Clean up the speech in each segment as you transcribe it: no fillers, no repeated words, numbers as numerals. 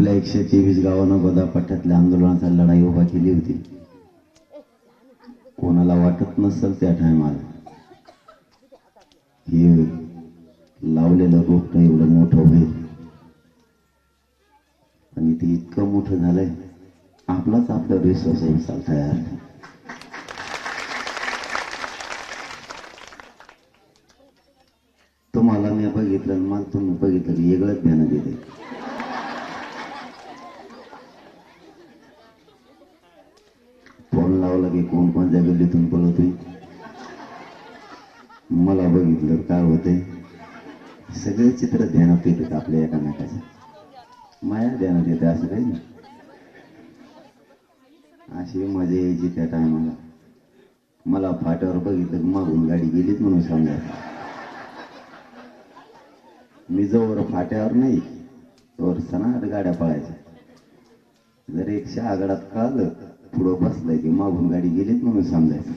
आपल्या 123 गावानं गोदापट्ट्यातल्या आंदोलनाचा लढाई उभा केली होती. कोणाला वाटत नसेल त्या टायमाला हे लावलेलं रोपट एवढं मोठं होईल, आणि ते इतकं मोठं झालंय आपलाच आपला विश्वास चालता यार. तुम्हाला मी बघितलं, मला तुम्ही बघितलं की वेगळंच ध्यान देते. फोन लावला की कोण कोणत्या गल्लीतून पळवतोय, मला बघितलं काय होते, सगळे चित्र ध्यानात येतात आपल्या एकामेकाच्या. माया ध्यानात येते असं काही नाही. अशी मजा यायची त्या टायमाला. मला फाट्यावर बघितलं मागून गाडी गेलीच म्हणून समजायचं. मी जोवर फाट्यावर नाही तोवर सनाट गाड्या पळायच्या. जर 100 आगडात कळालं पुढं बसलंय की मागून गाडी गेलीच म्हणून समजायचं.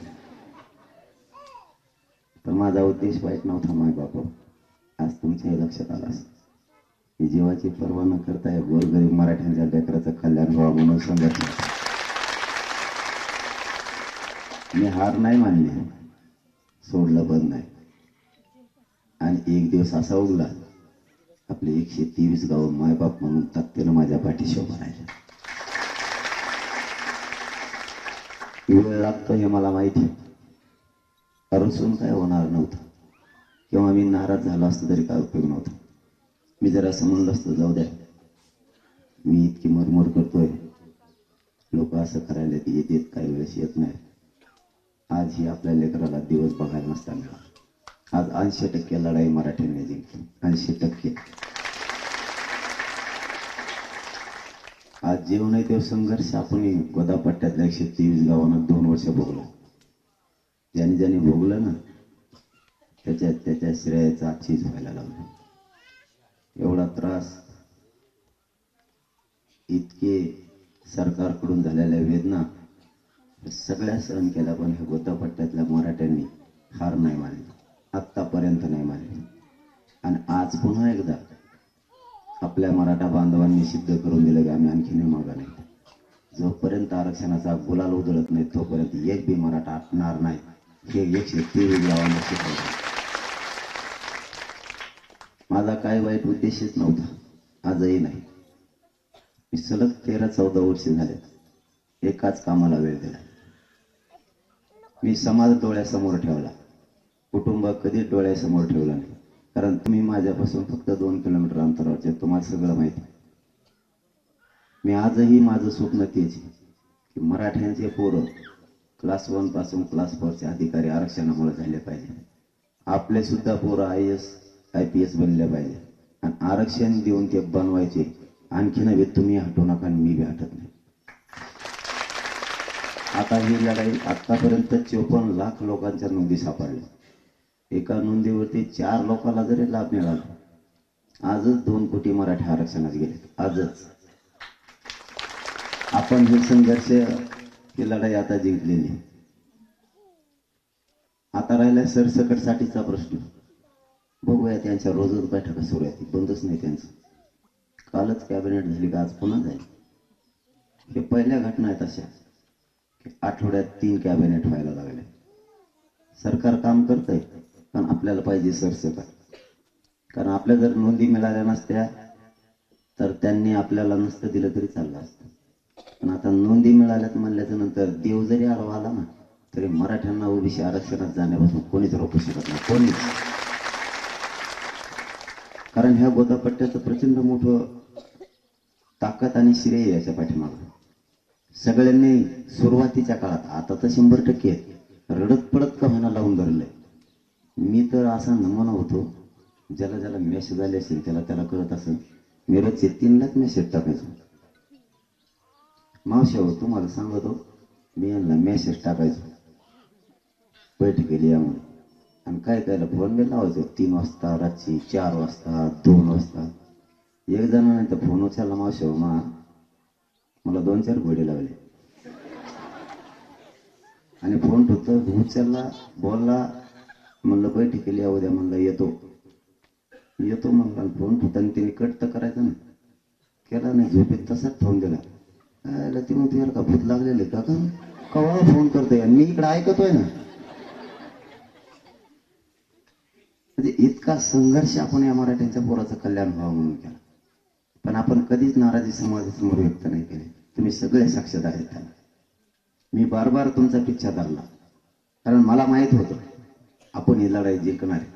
तर माझा उद्देश वाईट नव्हता माय बाप. आज तुमच्याही लक्षात आला की जीवाची पर्वा न करता या गोरगरीब मराठ्यांच्या लेकराचं कल्याण व्हावं म्हणून संघर्ष. मी हार नाही मानली, सोडलं पण नाही. आणि एक दिवस असा उगला आपले 123 गाव मायबाप म्हणून ताकदीनं माझ्या पाठीशी उभं राहिलं. वेळ लागतो हे मला माहिती, रसून काय होणार नव्हतं किंवा मी नाराज झालो असतो तरी काय उपयोग नव्हता. मी जर असं म्हणलं असतं जाऊ द्या, मी इतकी मरमर करतोय, लोक असं करायला येत काही वेळेस येत नाही, आज ही आपल्या लेकराला दिवस बघायला नसता मिळाला. आज 80% लढाई मराठ्यांनी जिंकली. 80%. आज जेव नाही तेव्हा संघर्ष आपण गोदापट्ट्यातल्या 123 गावांना 2 वर्ष भोगलं. ज्याने ज्याने भोगलं ना त्याच्या श्रेयाचा चीज व्हायला लागला. एवढा त्रास, इतके सरकारकडून झालेल्या वेदना सगळ्या सहन केल्या, पण हे गोदापट्ट्यातल्या मराठ्यांनी हार नाही मानली, आत्तापर्यंत नाही मानली. आणि आज पुन्हा एकदा आपल्या मराठा बांधवांनी सिद्ध करून दिलं की आम्ही आणखीन मागा नाही. जोपर्यंत आरक्षणाचा गुलाल उधळत नाही तोपर्यंत एक बी मराठा हटणार नाही, हे 123 गावांना शिकवलं. माझा काय वाईट उद्देशच नव्हता, आजही नाही. मी सलग 13-14 वर्ष झाले एकाच कामाला वेळ दिला. मी समाज डोळ्यासमोर ठेवला, कुटुंब कधीच डोळ्यासमोर ठेवला नाही. कारण तुम्ही माझ्यापासून फक्त 2 किलोमीटर अंतरावरचे, तुम्हाला सगळं माहिती. मी आजही माझं स्वप्न तेच की मराठ्यांचे पोरं क्लास 1 पासून क्लास 4 चे अधिकारी आरक्षणामुळे झाले पाहिजे. आपले सुद्धा पोरं IAS IPS बनले पाहिजे. आणि आरक्षण देऊन ते बनवायचे. आणखी नव्हे, तुम्ही हटू नका आणि मी बी हटत नाही. आता ही लढाई, आतापर्यंत 54 लाख लोकांच्या नोंदी सापडल्या. एका नोंदीवरती 4 लोकांना जरी लाभ मिळाला, आजच 2 कोटी मराठी आरक्षणात गेले. आजच आपण हे संघर्ष, ही लढाई आता जिंकलेली. आता राहिला सरसकटसाठीचा प्रश्न. बघूया, त्यांच्या रोजच बैठका सुरू आहेत, बंदच नाही त्यांचं. कालच कॅबिनेट झाली का आज पुन्हा जाईल. हे पहिल्या घटना आहेत अशा की आठवड्यात 3 कॅबिनेट व्हायला लागले. सरकार काम करतंय, पण आपल्याला पाहिजे सरसकट. कारण आपल्या जर नोंदी मिळाल्या नसत्या तर त्यांनी आपल्याला नसतं दिलं तरी चाललं असतं. पण आता नोंदी मिळाल्यात म्हणल्याच्या नंतर देव जरी आडवा आला ना तरी मराठ्यांना ओबीसी आरक्षणात जाण्यापासून कोणीच रोखू शकत नाही, कोणीच. कारण ह्या गोदापट्ट्याचं प्रचंड मोठं ताकद आणि श्रेय याच्या पाठीमागं. सगळ्यांनी सुरुवातीच्या काळात, आता तर 100% रडत पडत का होईना लावून धरलंय. मी तर असा नमुना होतो, ज्याला ज्याला मेसेज आले असेल त्याला कळत असेल, मी रोजचे 3 लाख मेसेज टाकायचो. मावशी हो, तुम्हाला सांगतो, मी यांना मेसेज टाकायचो बैठकीला या म्हणून. आणि काय त्याला फोन बी लावायचो 3 वाजता, रात्री 4 वाजता, 2 वाजता. एक जणांनी तर फोन उचलला, मावशी हो मला 2-4 घोडे लावले. आणि फोन ठेवतो, उचलला, बोलला, म्हणलं बैठकीला या उद्या, म्हणलं येतो म्हणलं. फोन ठेवताना तिने कट तर करायचं ना. केला नाही, झोपेत तसाच ठेवून दिला. ती म्हणते यार का भूत लागलेले का कवा फोन करतोय आणि मी इकडे ऐकतोय ना. म्हणजे इतका संघर्ष आपण या मराठ्यांच्या पोराचं कल्याण व्हावं म्हणून केला, पण आपण कधीच नाराजी समाजासमोर व्यक्त नाही केली. तुम्ही सगळे साक्षीदार आहेत त्याला. मी बार बार तुमचा पिच्छा धरला, कारण मला माहित होतं आपण ही लढाई जिंकणार आहे.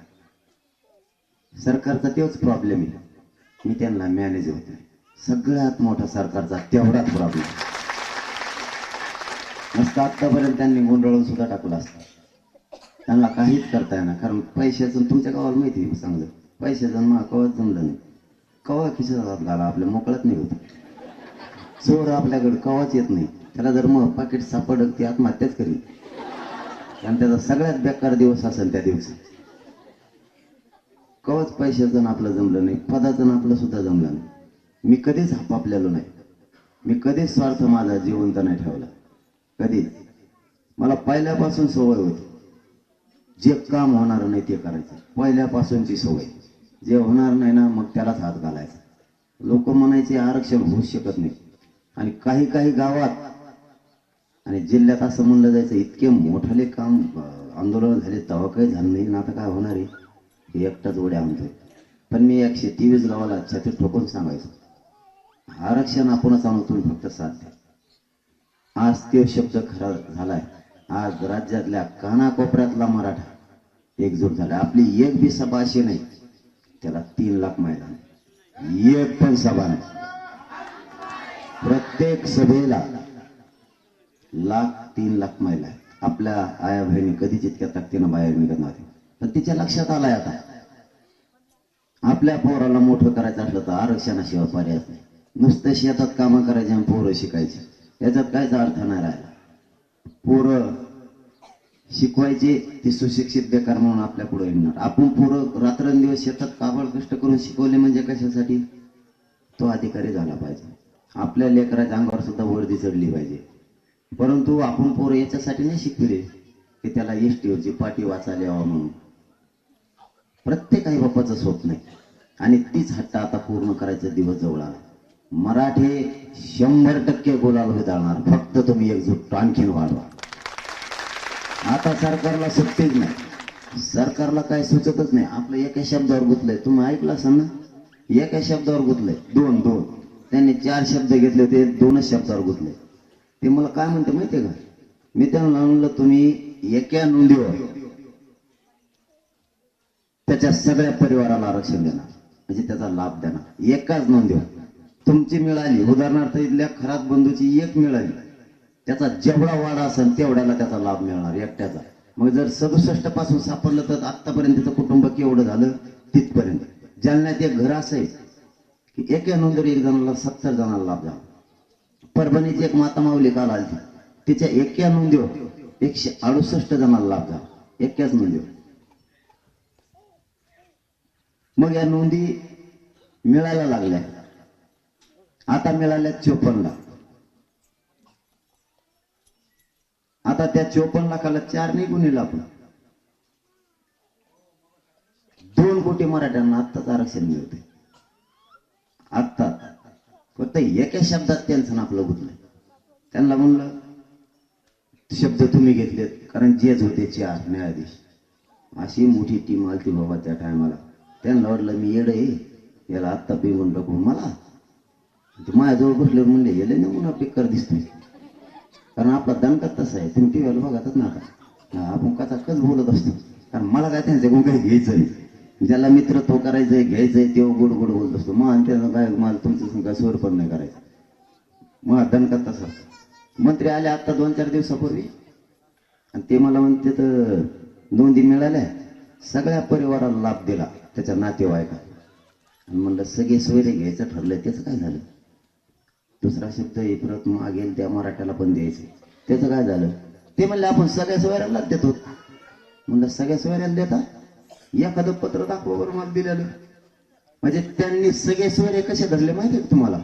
सरकारचा तोच प्रॉब्लेम आहे, मी त्यांना मॅनेज होत नाही. सगळ्यात मोठा सरकारचा तेवढाच प्रॉब्लेम. नसतं आतापर्यंत त्यांनी गोंधळून सुद्धा टाकला असता. त्यांना काहीच करता येणार, कारण पैशाचं तुमच्या गावाला माहिती आहे चांगलं. पैशाचं मग कवाच जमलं नाही. कवा खिशात घाला आपल्या मोकळात नाही होत. चोर आपल्याकडे कवाच येत नाही. त्याला जर मग पाकिट सापडलं ती आत्महत्याच करीन, कारण त्याचा सगळ्यात बेकार दिवस असेल त्या दिवशी. कवाच पैशाचं आपलं जमलं नाही, पदाचं आपलं सुद्धा जमलं नाही. मी कधीच हापापलेलो नाही, मी कधीच स्वार्थ माझा जिवंत नाही ठेवला, कधीच. मला पहिल्यापासून सवय होती, जे काम होणार नाही ते करायचं. पहिल्यापासूनची सवय. जे होणार नाही ना मग त्यालाच हात घालायचा. लोक म्हणायचे आरक्षण होऊच शकत नाही, आणि काही काही गावात आणि जिल्ह्यात असं म्हणलं जायचं इतके मोठाले काम आंदोलन झाले तेव्हा काही झालं नाही, ना आता काय होणार आहे हे एकटाच उड्या आणतोय. पण मी 123 गावाला छाती ठोकून सांगायचो, आरक्षण आपणच आणू, तुम्ही फक्त साथ द्या. आज तो शब्द खरा झालाय. आज राज्यातल्या कानाकोपऱ्यातला मराठा एकजूट झाला. आपली एक बी सभा अशी नाही त्याला 3 लाख मैदान, एक पण सभा नाही. प्रत्येक सभेला 3 लाख महिला आहेत. आपल्या आया बहिणी कधीच इतक्या ताकदीनं बाहेर निघत नव्हत्या, पण तिच्या लक्षात आलाय आता आपल्या पोराला मोठं करायचं असलं तर आरक्षणाशिवाय पर्याय नाही. नुसतं शेतात कामं करायची आणि पोरं शिकायची, याच्यात काहीच अर्थ नाही राहिला. पोरं शिकवायचे ते सुशिक्षित बेकार म्हणून आपल्या पुढे येणार. आपण पोरं रात्रंदिवस शेतात काबड कष्ट करून शिकवले म्हणजे कशासाठी? तो अधिकारी झाला पाहिजे. आपल्या लेकराच्या अंगावर सुद्धा वर्दी चढली पाहिजे. परंतु आपण पोरं याच्यासाठी नाही शिकविले की त्याला एसटीवरची पाटी वाचायला यावं म्हणून. प्रत्येक आई बापाचं स्वप्न आहे, आणि तीच हट्ट आता पूर्ण करायचा दिवस जवळ आला. मराठे 100% गुलाल उधळणार, फक्त तुम्ही एकजूट आणखीन वाढवा. आता सरकारला सुट्टीच नाही, सरकारला काय सुचतच नाही. आपलं एका शब्दावर गुतलंय, तुम्ही ऐकलं असाल ना, एका शब्दावर गुतलंय. दोन त्यांनी 4 शब्द घेतले होते, 2च शब्दावर गुतले. ते मला काय म्हणते माहितीये का, मी त्यांना म्हणलं तुम्ही एका नोंदीवर त्याच्या सगळ्या परिवाराला आरक्षण देणार, म्हणजे त्याचा लाभ देणार. एकाच नोंदीवर तुमची मिळाली, उदाहरणार्थ इथल्या खरात बंधूची 1 मिळाली, त्याचा जेवढा वाडा असेल तेवढ्याला त्याचा लाभ मिळणार एकट्याचा. मग जर 67 पासून सापडलं तर आतापर्यंत त्याचं कुटुंब केवढं झालं तिथपर्यंत. जालन्यात एक घर असं आहे की एका नोंदीवर 1 जणाला 70 जणांना लाभ झाला. परभणीची एक माता माऊली काल आली, तिच्या एका नोंदीवर 168 जणांना लाभ झाला, एकाच नोंदीवर. मग या नोंदी मिळायला लागल्या, आता मिळाल्या 54 लाख. आता त्या 54 लाखाला 4 नाही गुन्हेला आपण 2 कोटी मराठ्यांना आत्ताच आरक्षण मिळते. आत्ता फक्त एका शब्दात त्यांचं आपलं गुतलंय. त्यांना म्हणलं शब्द तुम्ही घेतलेत, कारण जेच होते 4 न्यायाधीश. अशी मोठी टीम आलती बाबा त्या टायमाला. त्यांना वाटलं मी येड आहे, याला आत्ता पेमून टाकू. मला माझ्याजवळ बसल्यावर म्हणले येले ना म्हणून बेकार दिसतोय, कारण आपला दणकाच तसा आहे. तुम्ही टीव्हीला बघातच ना आता आपण कसा कच बोलत असतो, कारण मला काय त्यांच्याकडून काही घ्यायचंय. ज्याला मित्रत्व करायचंय घ्यायचंय तेव्हा गोड गोड बोलत असतो. मग आणि त्याला काय मला तुमचं काय स्वर पण नाही करायचं. मग दणकाच तसा. मंत्री आले आता 2-4 दिवसापूर्वी, आणि ते मला म्हणते तर नोंदी मिळाल्या, सगळ्या परिवाराला लाभ दिला त्याच्या नातेवाईका. आणि म्हणलं सगळे सोयरे घ्यायचं ठरलंय, त्याचं काय झालं? दुसरा शब्द परत मागेल त्या मराठ्याला पण द्यायचे, त्याचं काय झालं? ते म्हणले आपण सगळ्या सोयऱ्यालाच देतो. म्हणलं सगळ्या सोयऱ्याला देता, एखादं पत्र दाखवा बरं मला दिलेलं. म्हणजे त्यांनी सगळे सोयरे कसे धरले माहिती आहे तुम्हाला?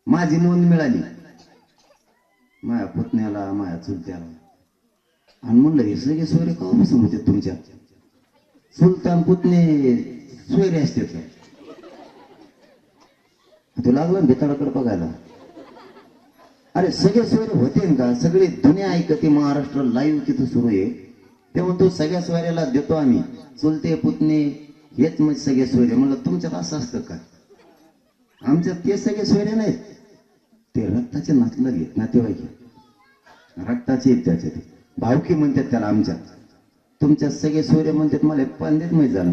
माझी नोंद मिळाली माझ्या पुतण्याला, माझ्या चुलत्याला, आणि म्हणलं हे सगळे सोयरे का बसून होते तुमच्या? सुलतान पुतणे सोयरे असते. तू लागला बेताळाकडे बघायला. अरे सगळे सोयरे होते का? सगळी दुनिया ऐकते, महाराष्ट्र लाईव्ह तिथं सुरू आहे. ते म्हणतो सगळ्या सोयऱ्याला देतो आम्ही, चुलते पुतणे हेच म्हणजे सगळे सोयरे. म्हणलं तुमच्यात असं असतं का? आमच्यात ते सगळे सोयरे नाहीत, ते रक्ताचे नातेवाईक रक्ताचे आहेत त्याच्यात, भावकी म्हणतात त्याला. आमच्यात तुमच्यात सगळे सोयरे म्हणतात. मला पंडित माहीत झालं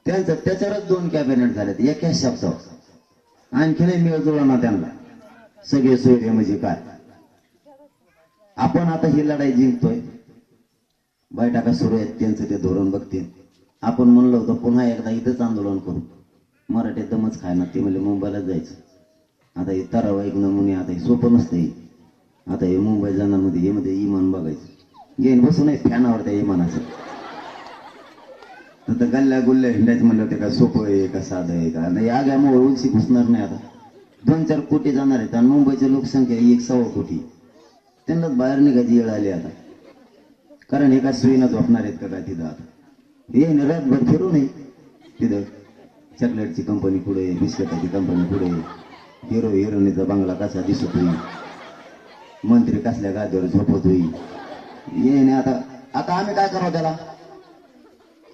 त्यांचं, त्याच्यावरच 2 कॅबिनेट झालेत एका शब्दावर. आणखी नाही मिळ जुळा ना त्यांना. सगळे सोयरे म्हणजे काय? आपण आता ही लढाई जिंकतोय, बैठका सुरू आहेत, त्यांचं ते धोरण बघतील. आपण म्हणलो होतो पुन्हा एकदा इथंच आंदोलन करू, मराठी दमच खाय ना. ते म्हणजे मुंबईला जायचं. आता हे ठराविक नमुने, आता हे सोपं नसतं. आता हे मुंबई जाण्यामध्ये हे मध्ये इमान बघायचं, घेऊन बसून नाही फॅनावर त्या इमानाचं. तर गल्ल्या गुल्ल्या हिंडायचं म्हणलं ते काय सोपं आहे का साधं आहे का? नाही, आग्यामुळे उलशी घुसणार नाही. आता 2-4 कोटी जाणार आहेत आणि मुंबईची लोकसंख्या 1.25 कोटी. त्यांनाच बाहेर निघायची वेळ आली आता. कारण एका सुईनं झोपणार आहेत का काय तिथं? आता हे रातभर फिरू नये तिथं. चॉकलेटची कंपनी पुढे, बिस्किटाची कंपनी पुढे, हिरो हिरोईनचा बंगला कसा दिसत होईल, मंत्री कसल्या गादीवर झोपत होईल. ये नाही आता आम्ही काय करावं त्याला?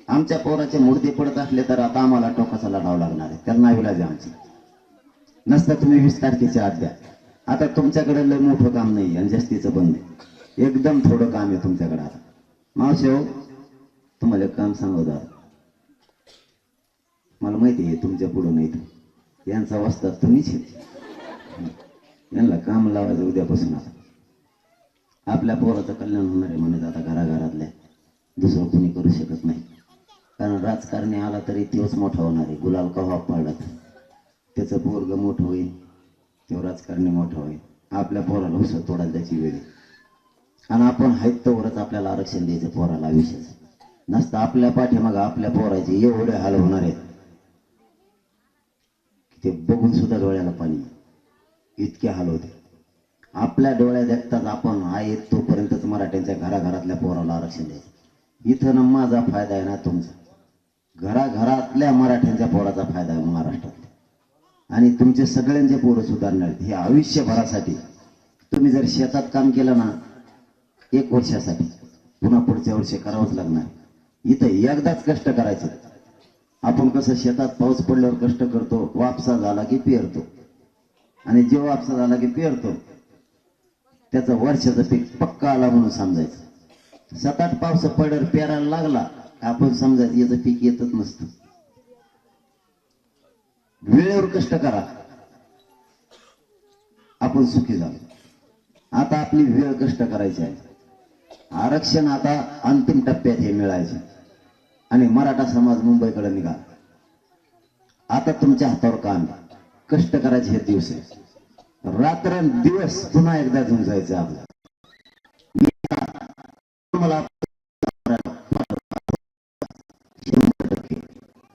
आमच्या पोराचे मूर्ती पडत असले तर आता आम्हाला टोकाचा लढावं लागणार आहे. त्याला नाही विलाज आमची. नसता तुम्ही 20 तारखेच्या आत द्या. आता तुमच्याकडे लय मोठं काम नाही आणि जास्तीचं बंद आहे, एकदम थोडं काम आहे तुमच्याकडे. आता मावशी हो, तुम्हाला एक काम सांगू द्या. मला माहिती आहे तुमच्या पुढं नाही, यांचा वाजता तुम्हीच यांना काम लावायचं उद्यापासून. आता आपल्या पोराचं कल्याण होणार आहे म्हणत आता घराघरातल्या, दुसरं कोणी करू शकत नाही. कारण राजकारणी आला तरी तोच मोठा होणार आहे. गुलाल कव्हा पडला त्याचं पोरग मोठं होईल, तो राजकारणी मोठा होईल. आपल्या पोराला उसळ तोडायला त्याची वेळ. आणि आपण हायत तोवरच आपल्याला आरक्षण द्यायचं पोराला आयुष्याचं. नसतं आपल्या पाठीमागं आपल्या पोराचे एवढे हाल होणार आहेत ते बघून सुद्धा डोळ्याला पाणी, इतके हाल होते. आपल्या डोळ्यात देखताच आपण आहेत तोपर्यंतच मराठ्यांच्या घराघरातल्या पोराला आरक्षण द्यायचं. इथं ना माझा फायदा आहे ना तुमचा, घराघरातल्या मराठ्यांच्या पोराचा फायदा आहे महाराष्ट्रात. आणि तुमचे सगळ्यांचे पोरं सुधारणार आहेत हे आयुष्यभरासाठी. तुम्ही जर शेतात काम केलं ना 1 वर्षासाठी, पुन्हा पुढच्या वर्षी करावंच लागणार. इथं एकदाच कष्ट करायचे. आपण कसं शेतात पाऊस पडल्यावर कष्ट करतो, वापसा झाला की पेरतो. आणि जे वापसा झाला की पेरतो त्याचं वर्षाचं पीक पक्का आला म्हणून समजायचं. 7-8 पाऊस पडल्यावर पेरायला लागला आपण समजायचं याचं पीक येतच नसतं. वेळेवर कष्ट करा, आपण सुखी झालो. आता आपली वेळ कष्ट करायची आहे. आरक्षण आता अंतिम टप्प्यात हे मिळायचे. आणि मराठा समाज मुंबईकडे निघा. आता तुमच्या हातावर काम, कष्ट करायचे हे दिवस आहे. रात्रंदिवस पुन्हा एकदा झुंजायचं आपलं. मला 100%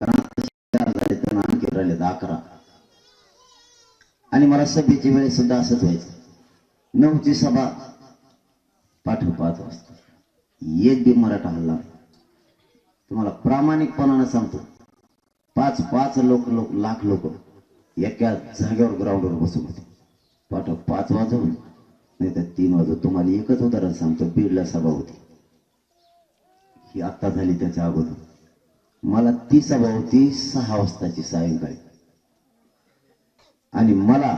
कारण आता 4 झाले तर आणखी राहिले 11. आणि मला सभेची वेळेस सुद्धा असंच व्हायचं. 9ची सभा पाठव 5 वाजता. एक बी मराठा हल्ला तुम्हाला प्रामाणिकपणानं सांगतो. 5 लाख लोक एका जागेवर ग्राउंडवर बसून होते. पाठव 5 वाजवून नाही तर 3 वाजवून. तुम्हाला एकच उदाहरण सांगतो. बीडला सभा होती, ही आत्ता झाली त्याच्या अगोदर. मला ती सभा होती 6 वाजताची सायंकाळी. आणि मला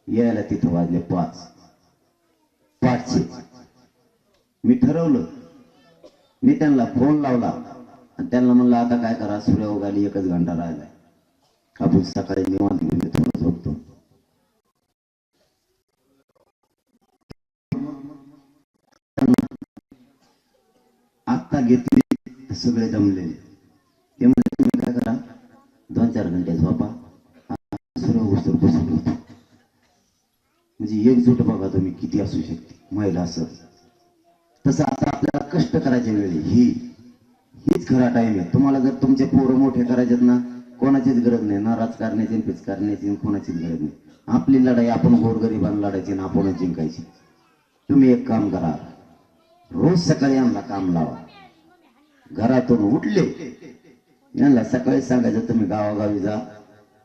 यायला तिथं वाजले 5चे. मी ठरवलं, मी त्यांना फोन लावला आणि त्यांना म्हणलं आता काय करा, सूर्य उगाली 1च घंटा राहिलाय, आपण सकाळी निवांत घेऊन थोडं झोपतो. आत्ता घेतली सगळे दमलेले. ते म्हणजे तुम्ही काय करा 2-4 घंटे झोपा, सूर्य उगवूस्तोवर बसून होतो. म्हणजे एकजूट बघा तुम्ही किती असू शकते महिला असं. तसं आता आपल्याला कष्ट करायच्या वेळी हीच खरा टाइम आहे. तुम्हाला जर तुमचे पोरं मोठे करायचेत ना, कोणाचीच गरज नाही ना, राजकारण्याची पिचकारण्याची कोणाचीच गरज नाही. आपली लढाई आपण गोरगरिबांना लढायची ना आपणच जिंकायची. तुम्ही एक काम करा, रोज सकाळी यांना काम लावा. घरातून उठले यांना सकाळी सांगायचं तुम्ही गावागावी जा,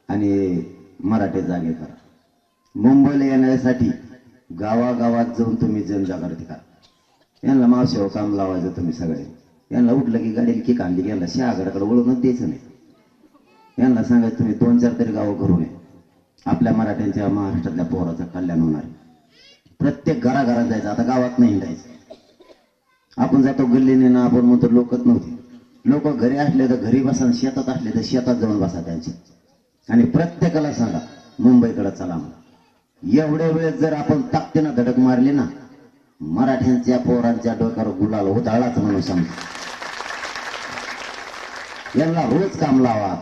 आणि मराठी जागे करा. मुंबईला येण्यासाठी गावागावात जाऊन तुम्ही जनजागृती करा. यांना मावशीवर काम लावायचं तुम्ही सगळे. यांना उठलं की गाडीला किक आणली, यांना शहागडाकडे वळूनच द्यायचं नाही. यांना सांगायचं तुम्ही 2-4 तरी गावं करू नये. आपल्या मराठ्यांच्या महाराष्ट्रातल्या पोराचं कल्याण होणार आहे. प्रत्येक घराघरात जायचं. आता गावात नाही जायचं. आपण जातो गल्लीने ना, आपण म्हणतो लोकच नव्हते. लोक घरी असले तर घरी बसा, शेतात असले तर शेतात जाऊन बसा त्यांची. आणि प्रत्येकाला सांगा मुंबईकडे चला म्हणून. एवढ्या वेळेस जर आपण ताकदीनं धडक मारली ना, मराठ्यांच्या पोरांच्या डोक्यावर गुलाल उधळाच म्हणून सांगतो. यांना रोज काम लावा.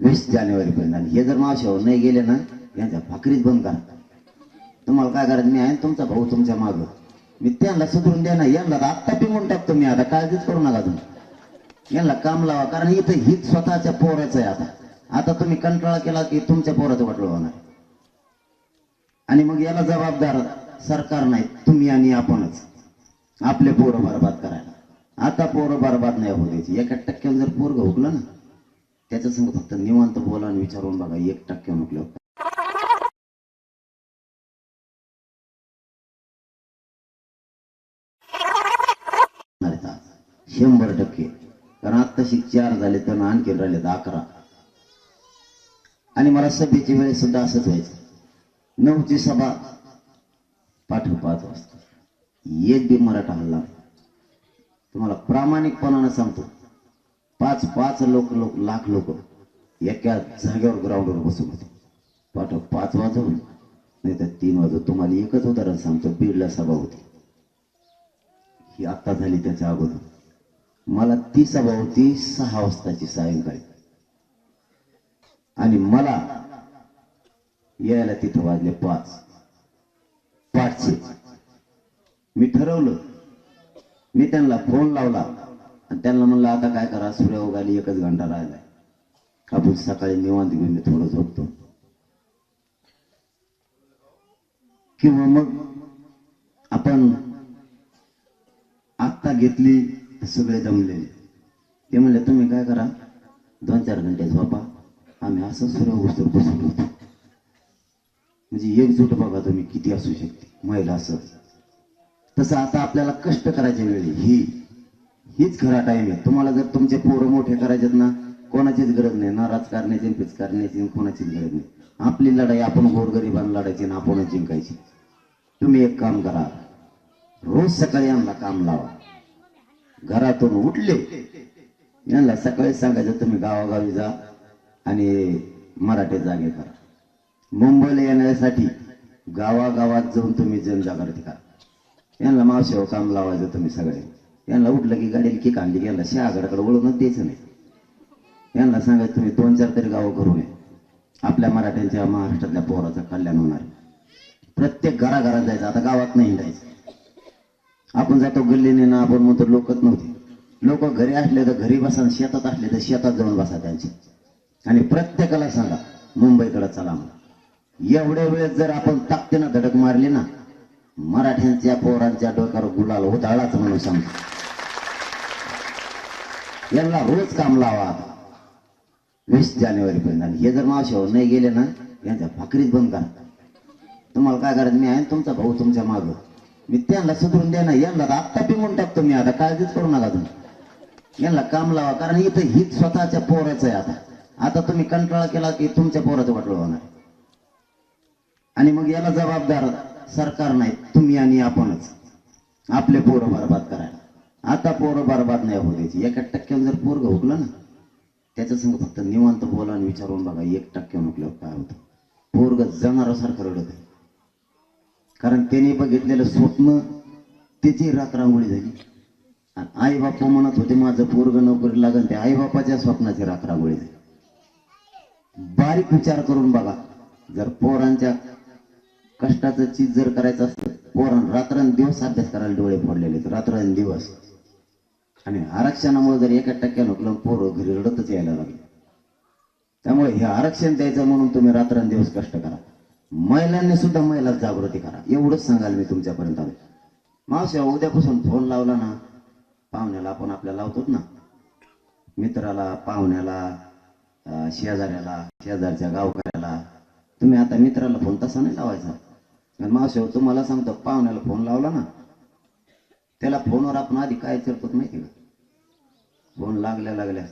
20 जानेवारीपर्यंत. आणि हे जर मावशीवर नाही गेले ना, यांच्या भाकरीच बंद करा. तुम्हाला काय करायचं, मी आहे तुमचा भाऊ तुमच्या मागं. मी त्यांना सुधरून द्या ना. यांना आत्ता पिंगून टाकतो मी. आता काळजीच करू नका तुम्ही. यांना काम लावा. कारण इथं हित स्वतःच्या पोराचं आहे. आता तुम्ही कंटाळा केला की तुमच्या पोराचं वाटलं होणार. आणि मग याला जबाबदार सरकार नाही, तुम्ही आणि आपणच. आपले पोरं बरबाद करायला. आता पोरं बरबाद नाही होऊ द्यायची. 1% जर पोरग हुकलं ना, त्याच्या संग फक्त निवांत बोला आणि विचारून बघा. 1% हुकलं 100%. कारण आत्ताशी 4 झाले तर आणखी राहिले 11. आणि मला सभेची वेळेस सुद्धा असंच व्हायचं. 9ची सभा पाठ 5 वाजता. एक बी मराठा हल्ला. तुम्हाला प्रामाणिकपणानं सांगतो, 5 लाख लोक एका जागेवर ग्राउंडवर बसून होते. पाठ 5 वाजवून नाही तर 3 वाजवून. तुम्हाला एकच उदाहरण सांगतो. बीडला सभा होती, ही आत्ता झाली त्याच्या अगोदर. मला ती सभा होती 6 वाजताची सायंकाळी. आणि मला यायला तिथं वाजले 5चे. मी ठरवलं, मी त्यांना फोन लावला आणि त्यांना म्हणलं आता काय करा, सूर्य उगाली 1च घंटा राहिलाय, आपण सकाळी निवांत घेऊन मी थोडं झोपतो. किंवा मग आपण आत्ता घेतली तर सगळे दमलेले. ते म्हणले तुम्ही काय करा, 2-4 घंटे झोपा, आम्ही असं सूर्य उगवतो बसून होतो. म्हणजे एकजूट बघा तुम्ही किती असू शकते महिला. असं तसं आता आपल्याला कष्ट करायच्या वेळी हीच खरा टाइम आहे. तुम्हाला जर तुमचे पोरं मोठे करायचेत ना, कोणाचीच गरज नाही. ना राजकारण्याची पिचकारण्याची कोणाचीच गरज नाही. आपली लढाई आपण गोरगरिबांना लढायची ना आपणच जिंकायची. तुम्ही एक काम करा, रोज सकाळी यांना काम लावा. घरातून उठले यांना सकाळी सांगायचं तुम्ही गावागावी जा आणि मराठी जागे करा. मुंबईला येण्यासाठी गावागावात जाऊन तुम्ही जनजागृती करा. यांना मावशीवर काम लावायचं तुम्ही सगळे. यांना उठलं की गाडीला किक आणली की यांना शहागडाकडे वळूनच द्यायचं नाही. यांना सांगायचं तुम्ही 2-4 तरी गावं करू नये. आपल्या मराठ्यांच्या महाराष्ट्रातल्या पोराचं कल्याण होणार आहे. प्रत्येक घराघरात जायचं. आता गावात नाही जायचं. आपण जातो गल्लीने ना, आपण म्हणतो लोकच नव्हते. लोक घरी असले तर घरी बसा, शेतात असले तर शेतात जाऊन बसा त्यांची. आणि प्रत्येकाला सांगा मुंबईकडे चला म्हणून. एवढ्या वेळेस जर आपण ताकदीनं धडक मारली ना, मराठ्यांच्या पोरांच्या डोक्यावर गुलाल उधळाच म्हणून सांगतो. यांना रोज काम लावा. 20 जानेवारीपर्यंत. आणि हे जर मावशीवर नाही गेले ना, यांच्या भाकरीच बंद करा. तुम्हाला काय करायचं, मी आहे तुमचा भाऊ तुमच्या मागं. मी त्यांना सुधरून द्या ना. यांना आत्ता पिंगून टाकतो मी. आता काळजीच करू नका तुम्ही. यांना काम लावा. कारण इथं हित स्वतःच्या पोराचं आहे. आता तुम्ही कंटाळा केला की तुमच्या पोराचं वाटलं होणार. आणि मग याला जबाबदार सरकार नाही, तुम्ही आणि आपणच. आपले पोरं बरबाद करायला. आता पोरं बरबाद नाही होऊ द्यायची. 1% जर पोरग हुकलं ना, त्याच्या संग फक्त निवांत बोला आणि विचारून बघा. 1% हुकल्यावर काय होतं. पोरग जनावरासारखं रडत आहे. कारण त्याने बघितलेलं स्वप्न त्याची राखरांगोळी झाली. आणि आई बापू म्हणत होते माझं पोरग नोकरी लागेल, त्या आई बापाच्या स्वप्नाची राखरांगोळी झाली. बारीक विचार करून बघा. जर पोरांच्या कष्टाचं चीज जर करायचं असतं, पोरांना रात्रंदिवस अभ्यास करायला डोळे फोडलेले रात्रंदिवस. आणि आरक्षणामुळे जर 1% हुकलं, पोरं घरी रडतच यायला लागले. त्यामुळे हे आरक्षण द्यायचं म्हणून तुम्ही रात्रंदिवस कष्ट करा. महिलांनी सुद्धा महिला जागृती करा. एवढंच सांगाल मी तुमच्यापर्यंत आले. मावशी उद्यापासून फोन लावला ना, पाहुण्याला आपण आपल्याला लावतोच ना, मित्राला पाहुण्याला शेजाऱ्याला, शेजारच्या गावकऱ्याला. तुम्ही आता मित्राला फोन तसा नाही लावायचा. आणि मावशी तुम्हाला सांगतो, पाहुण्याला फोन लावला ना, त्याला फोनवर आपण आधी काय विचारतो माहिती का? फोन लागल्या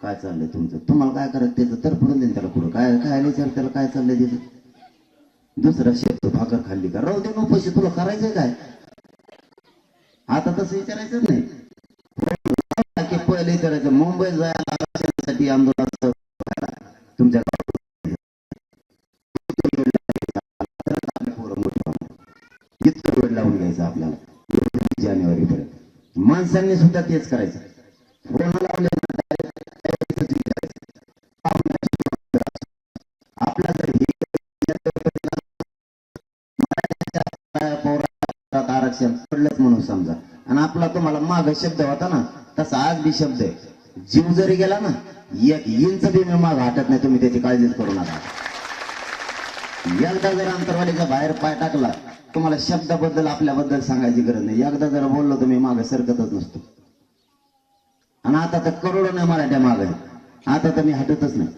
काय चाललंय तुमचं, तुम्हाला काय करत त्याचं तर पडून देईन त्याला पुढं. काय काय विचार त्याला काय चाललंय त्याचं. दुसरा शब्द भाकर खाल्ली का, राहू दे नको पैसे, तुला करायचंय काय. आता तसं विचारायचंच नाही. पहिले विचारायचं मुंबईत जायला आरक्षणासाठी आंदोलन तुमच्या इतकं वेळ लावून घ्यायचं आपल्याला जानेवारीपर्यंत. माणसांनी सुद्धा तेच करायचं. फोन लावले आपला आरक्षण पडलंच म्हणून समजा, आणि आपला तुम्हाला माग शब्द होता ना, तसा आज बी शब्द आहे. जीव जरी गेला ना, एक इंच बी मी माग हटत नाही. तुम्ही त्याची काळजीच करू नका. एकदा जर अंतरवालीचा बाहेर पाय टाकला, तुम्हाला शब्दाबद्दल आपल्याबद्दल सांगायची गरज नाही. एकदा जर बोललो तुम्ही मागे सरकतच नसतो. आणि आता तर करोडो नाही मराठ्या माग आहे, आता तर मी हटतच नाही.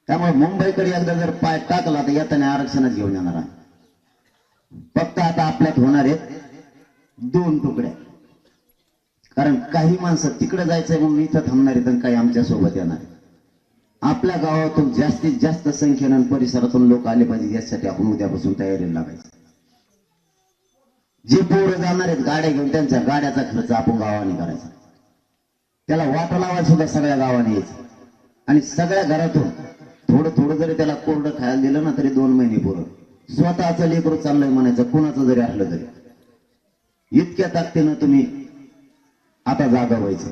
त्यामुळे मुंबईकडे एकदा जर पाय टाकला तर येताना आरक्षणच घेऊन येणार आहे. फक्त आता आपल्यात होणार आहेत 2 तुकड्या. कारण काही माणसं तिकडे जायचंय म्हणून इथं थांबणार आहेत, आणि काही आमच्या सोबत येणार आहेत. आपल्या गावातून जास्तीत जास्त संख्येनं परिसरातून लोक आले पाहिजे, यासाठी आपण उद्यापासून तयारीला लागायचं. जे पोरं जाणार आहेत गाड्या घेऊन, त्यांच्या गाड्याचा खर्च आपण गावाने करायचा. त्याला वाट लावायला सुद्धा सगळ्या गावाने यायचं. आणि सगळ्या घरातून थोडं थोडं जरी त्याला कोरडं खायला दिलं ना, तरी 2 महिने पोरं. स्वतःचं लेकरू चाललंय म्हणायचं, कुणाचं जरी असलं तरी. इतक्या ताकदीनं तुम्ही आता जागा व्हायचं.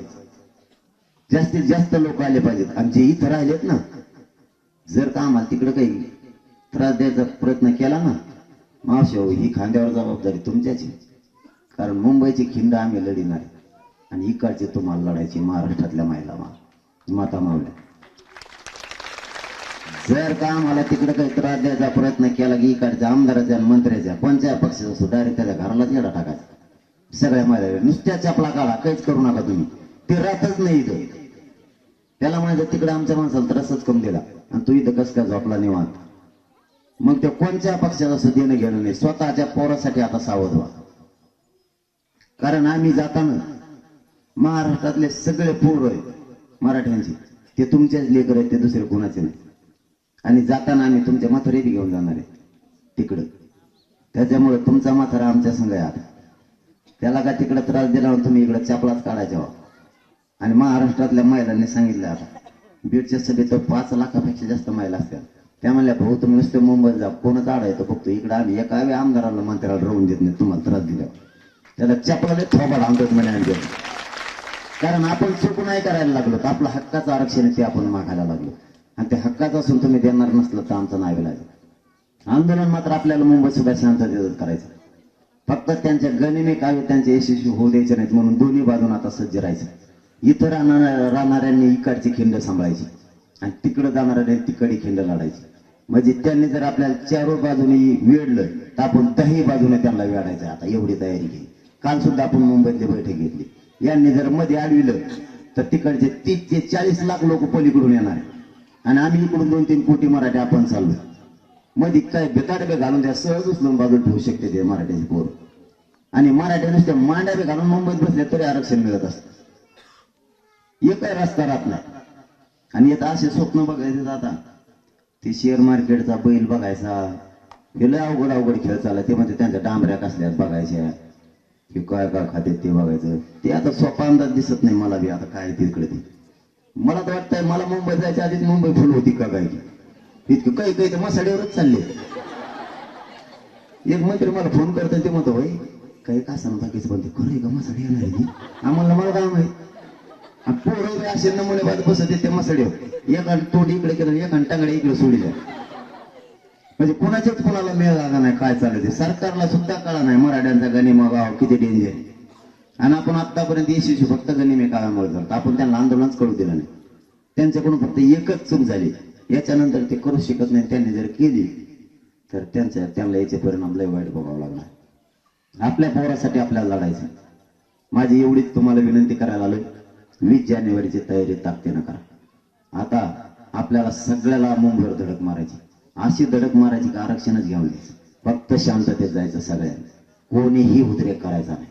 जास्तीत जास्त लोक आले पाहिजेत. आणि जे इथं राहिलेत ना, जर का आम्हाला तिकडे काही त्रास द्यायचा प्रयत्न केला ना, मावशी ही खांद्यावर जबाबदारी तुमच्याची. कारण मुंबईची खिंड आम्ही लढिणार, आणि इकडचे तुम्हाला लढायची महाराष्ट्रातल्या महिला माता मावल्या. जर का आम्हाला तिकडे काही त्रास द्यायचा प्रयत्न केला की इकडच्या आमदाराच्या आणि मंत्र्याच्या कोणत्या पक्षाचा असो, डायरेक्ट त्याच्या घरालाच येडा टाकायचा. सगळ्या महिला नुसत्या चपला काढा, काहीच करू नका तुम्ही. ते राहतच नाही इथं. त्याला म्हणायचं तिकडे आमच्या माणसाला त्रासच कमी दिला, आणि तू इथं कस काय झोपला निवांत. मग ते कोणत्या पक्षाचं असं देणं घेणं नाही. स्वतःच्या पोरासाठी आता सावध व्हा. कारण आम्ही जाताना महाराष्ट्रातले सगळे पोर आहेत मराठ्यांची, ते तुमचेच लेकर आहेत, ते दुसरे कोणाचे नाही. आणि जाताना आम्ही तुमच्या म्हातारे बी घेऊन जाणार आहे तिकडं. त्याच्यामुळे तुमचा म्हातारा आमच्या संग आहे आता. त्याला का तिकडे त्रास दिला तुम्ही इकडे चपलाच काढायच्या. आणि महाराष्ट्रातल्या महिलांनी सांगितलं, आता बीडच्या सभेत तर 5 लाखापेक्षा जास्त महिला असतात. त्या म्हणल्या भाऊ तुम्ही नुसते मुंबईत जा, कोणच आडायचं फक्त इकडे आम्ही एका आमदाराला मंत्र्याला राहून देत नाही तुम्हाला त्रास दिल्यावर. त्याला चपलाने थोबाड आणतात म्हणे आम्ही. कारण आपण चूक नाही करायला लागलो, तर आपलं हक्काचं आरक्षण ते आपण मागायला लागलो. आणि ते हक्काचं असून तुम्ही देणार नसलं तर आमचं नाही विलायचं. आंदोलन मात्र आपल्याला मुंबईत सुद्धा शांततेत करायचं. फक्त त्यांच्या गनिमी काव्य त्यांचे यशस्वी होऊ द्यायचे नाहीत, म्हणून दोन्ही बाजून आता सज्ज राहायचं. इथं राहणाऱ्यांनी इकडची खिंड सांभाळायची, आणि तिकडे जाणाऱ्यांनी तिकडे खिंड लढायची. म्हणजे त्यांनी जर आपल्याला 4 बाजूने वेढलं तर आपण 10 बाजूने त्यांना वेढायचं. आता एवढी तयारी केली. काल सुद्धा आपण मुंबईतली बैठक घेतली. यांनी जर मध्ये अडविलं तर तिकडचे 30 ते 40 लाख लोक पलीकडून येणार, आणि आम्ही इकडून 2-3 कोटी मराठी आपण चाललो. मध्ये काय बेकाडबे घालून त्या सहज उचलून बाजू ठेवू शकते ते मराठ्याचे पोर. आणि मराठी नुसते मांड्याबे घालून मुंबईत बसले तरी आरक्षण मिळत असतं. एकही रस्ता राहत नाही. आणि येत असे स्वप्न बघायचे आता, ते शेअर मार्केटचा बैल बघायचा, हे लय अवघड खेळ चालला. ते म्हणजे त्यांच्या डांबऱ्या कसल्यात बघायच्या, की काय काय खाते ते बघायचं. ते आता सोपा अंदाज दिसत नाही मला बी आता काय तिकडे. ते मला तर वाटतंय मला मुंबईत जायच्या आधीच मुंबई फुल होती का काय की. इतकं काही काही तर मसाड्यावरच चालले. एक मंत्री मला फोन करतात, ते म्हणतो होय काही का सांग बाकीच पण ते खरंय का मसाडी येणार आहे आम्हाला, मला काय माहित. पोरं असे नमुने बाद बसत ते मसाडीवर, एका तोंड इकडे केलं, एका टांगडे इकडे सोडलं. म्हणजे कोणाच्याच कोणाला मेळ लागा नाही काय चालू ते. सरकारला सुद्धा कळा नाही मराठ्यांचा गनिमा गाव किती डेंजर. आणि आपण आतापर्यंत यशस्वी फक्त गनिमे काळामुळे करतो. आपण त्यांना आंदोलनच करू दिलं नाही. त्यांच्याकडून फक्त एकच चूक झाली, याच्यानंतर ते करू शकत नाही. त्यांनी जर केली तर त्यांना याचे परिणाम लय वाईट बघावं लागणार. आपल्या पोरासाठी आपल्याला लढायचं. माझी एवढीच तुम्हाला विनंती करायला आलोय, 20 जानेवारीची तयारी ताकदीनं करा. आता आपल्याला सगळ्याला मुंबईवर धडक मारायची, अशी धडक मारायची की आरक्षणच घेऊन द्यायचं, फक्त शांततेत जायचं सगळ्यांनी, कोणीही उद्रेक करायचा नाही.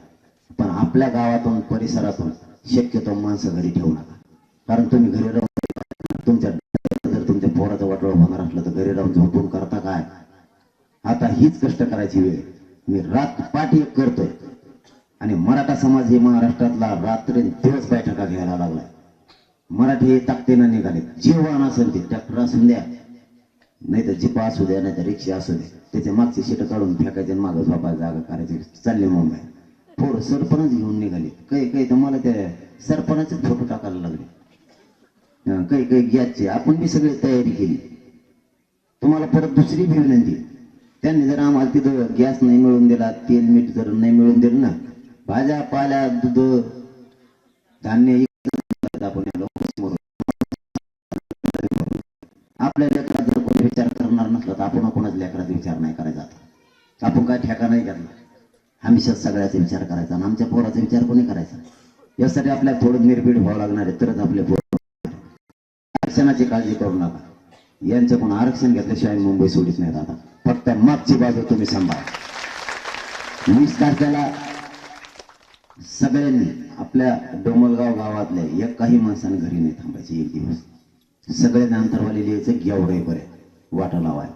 पण आपल्या गावातून परिसरातून शक्यतो माणसं घरी ठेवू नका, कारण तुम्ही घरी राहून तुमच्या जर तुमच्या पोराचं वाटोळं होणार असलं तर घरी राहून झोपून करता काय? आता हीच कष्ट करायची वेळ. मी रात पाठ एक करतोय आणि मराठा समाज हे महाराष्ट्रातला रात्री दिवस बैठका घ्यायला लागलाय. मराठी हे ताकदीनं निघाले, जे वाहन असेल ते, ट्रॅक्टर असून द्या, नाही तर जिपा असू द्या, नाही तर रिक्षा असू द्या, त्याच्या मागची शीट काढून फेकायचे, मागं झोपायला जागा करायची, चालले मुंबई. पोर सरपंच घेऊन निघाले, काही तर मला त्या सरपंचाचे फोटो टाकायला लागले, काही गॅसचे. आपण बी सगळी तयारी केली. तुम्हाला परत दुसरी भी विनंती, त्यांनी जर आम्हाला तिथं गॅस नाही मिळून दिला, तेल मीठ जर नाही मिळून दिलं ना, भाज्या पाल्या दूध धान्य आपण आपल्या लेकरात जर कोणी विचार करणार नसला तर आपण कोणाच लेकराचा विचार नाही करायचा. आपण काय ठेका नाही घेतला, हमेशा सगळ्याचा विचार करायचा आणि आमच्या पोराचा विचार कोणी करायचा. यासाठी आपल्याला थोडं निर्भीड व्हावं लागणार आहे, तरच आपले पोर. आरक्षणाची काळजी करू नका, यांच्याकडून आरक्षण घेतल्याशिवाय मुंबई सोडित नाहीत. आता फक्त मागची बाजू तुम्ही सांभाळा. 20 तारखेला सगळ्यांनी आपल्या डोमलगाव गावातल्या एकाही माणसाने घरी नाही थांबायचे एक दिवस. सगळ्यांनी अंतरवाली लिहायचं, गेवराई बरे वाटा लावाय.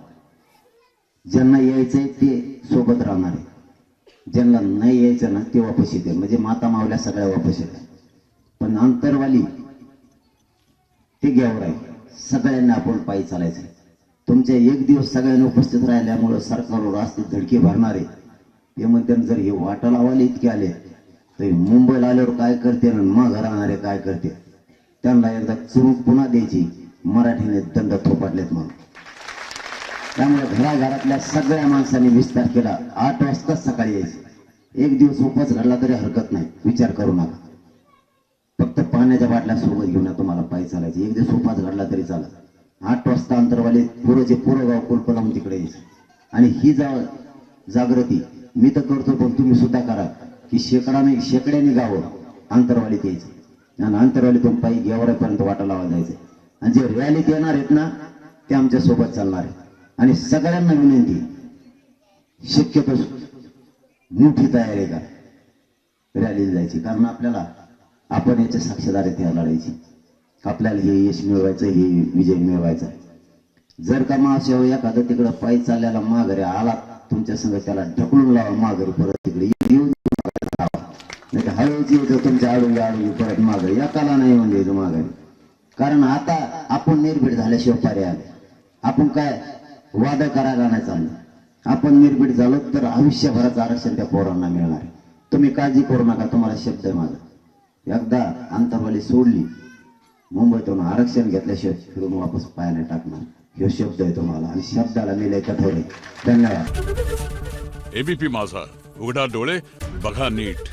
ज्यांना यायचंय ते सोबत राहणार आहे, ज्यांना नाही यायचं ना ते वापस येते, म्हणजे माता मावल्या सगळ्या वापस येतात. पण अंतरवाली ते गेवराई सगळ्यांना आपण पायी चालायचं. तुमच्या एक दिवस सगळ्यांना उपस्थित राहिल्यामुळं सरकारवर असते धडकी भरणारे ते म्हणते, जर हे वाटा लावायला इतके आले तर मुंबईला आल्यावर काय करते आणि मग राहणारे काय करते, त्यांना एकदा चुरूक पुन्हा द्यायची, मराठीने दंड थोपाटलेत म्हणून. त्यामुळे घराघरातल्या सगळ्या माणसांनी 20 तारखेला 8 वाजताच सकाळी यायचं. एक दिवस उपवास घडला तरी हरकत नाही, विचार करू नका. फक्त पाण्याच्या बाटल्या सोबत घेऊन तुम्हाला पायी चालायचं, एक दिवस उपवास घडला तरी चालत. 8 वाजता अंतरवाली पुरं गाव कुलप लावून तिकडे यायचं. आणि ही जागृती मी तर करतो, पण तुम्ही सुद्धा करा की शेकड्याने गावं अंतरवालीत यायचं आणि अंतरवालीतून पायी गेवराईपर्यंत वाटा लावायला जायचं. आणि जे रॅलीत येणार आहेत ना ते आमच्या सोबत चालणार आहे. आणि सगळ्यांना विनंती, शक्यतो मोठी तयारी का रॅलीला जायची, कारण आपल्याला आपण याच्या साक्षीदार आहेत या लढाईची. आपल्याला हे यश मिळवायचं, हे विजय मिळवायचा. जर का मावशी एखादं तिकडं पायी चालल्याला माघारी आला तुमच्या संग, त्याला ढकलून लावा माघारी, परत तिकडे येऊन नाही हळूच येतो तुमच्या आडू परत माघारी, एकाला नाही येऊन द्यायचं माघारी. कारण आता आपण निर्भीड झाल्याशिवाय पर्याय आले. आपण काय वाद करायला नाही चाललं, आपण निर्भीड झालो तर आयुष्यभराचं आरक्षण त्या पोरांना मिळणार आहे. तुम्ही काळजी करू नका, तुम्हाला शब्द आहे माझा, एकदा अंतरवाली सोडली मुंबईतून आरक्षण घेतल्याशिवाय फिरून वापस पाय नाही टाकणार, हे शब्द आहे तुम्हाला, आणि शब्दाला मी लय कठोर आहे. धन्यवाद. एबीपी माझा, उघडा डोळे बघा नीट.